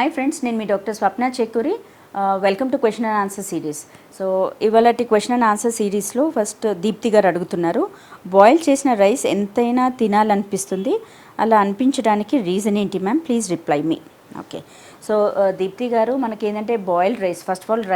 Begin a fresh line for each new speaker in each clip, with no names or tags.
Hi friends, నేను మీ doctor Swapna Chekkuri. Welcome to question and answer series. So ఇవాళటి question and answer సిరీస్లో first Deepti గారు అడుగుతున్నారు, బాయిల్ చేసిన రైస్ ఎంతైనా తినాలనిపిస్తుంది, అలా అనిపించడానికి రీజన్ ఏంటి ma'am, please reply me. Okay, so Deepti గారు, మనకి ఏంటంటే boiled rice, first of all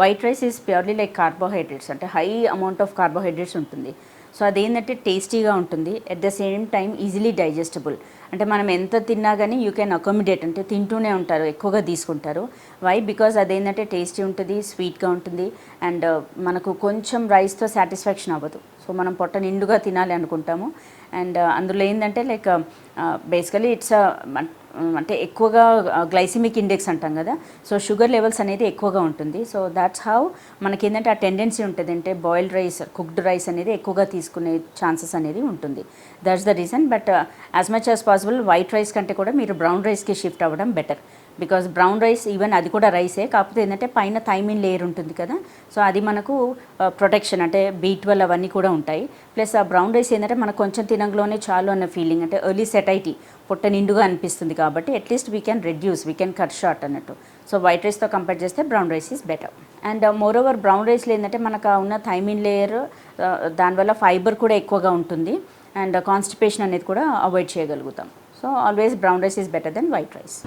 white rice is purely like carbohydrates, అంటే హై అమౌంట్ ఆఫ్ కార్బోహైడ్రేట్స్ ఉంటుంది. సో అదేంటంటే టేస్టీగా ఉంటుంది, at the same time easily digestible. అంటే మనం ఎంత తిన్నా కానీ యూ కెన్ అకామిడేట్, అంటే తింటూనే ఉంటారు, ఎక్కువగా తీసుకుంటారు. వై? బికాజ్ అదేంటంటే టేస్టీ ఉంటుంది, స్వీట్గా ఉంటుంది, అండ్ మనకు కొంచెం రైస్తో సాటిస్ఫాక్షన్ అవ్వదు. సో మనం పొట్ట నిండుగా తినాలి అనుకుంటాము. అండ్ అందులో ఏంటంటే లైక్ బేసికలీ ఇట్స్ అంటే ఎక్కువగా గ్లైసిమిక్ ఇండెక్స్ అంటాం కదా, సో షుగర్ లెవెల్స్ అనేది ఎక్కువగా ఉంటుంది. సో దాట్స్ హౌ మనకి ఏంటంటే ఆ టెండెన్సీ ఉంటుంది, అంటే బాయిల్డ్ రైస్, కుక్డ్ రైస్ అనేది ఎక్కువగా తీసుకునే ఛాన్సెస్ అనేది ఉంటుంది. That's the reason. But as much as possible white rice కంటే కూడా మీరు బ్రౌన్ రైస్కి షిఫ్ట్ అవ్వడం better. Because brown rice even అది కూడా రైసే, కాకపోతే ఏంటంటే పైన థైమిన్ లేయర్ ఉంటుంది కదా, సో అది మనకు ప్రొటెక్షన్, అంటే B12 అవన్నీ కూడా ఉంటాయి. ప్లస్ ఆ బ్రౌన్ రైస్ ఏంటంటే మనకు కొంచెం తినంలోనే చాలు అన్న ఫీలింగ్, అంటే ఎర్లీ సెటైటీ, పొట్ట నిండుగా అనిపిస్తుంది కాబట్టి at least we can cut short అన్నట్టు. సో వైట్ రైస్తో కంపేర్ చేస్తే brown rice is better. And more over brown రైస్లో ఏంటంటే మనకు ఉన్న థైమిన్ లేయర్, దానివల్ల ఫైబర్ కూడా ఎక్కువగా ఉంటుంది, అండ్ కాన్స్టిపేషన్ అనేది కూడా అవాయిడ్ చేయగలుగుతాం. So always brown rice is better then white rice.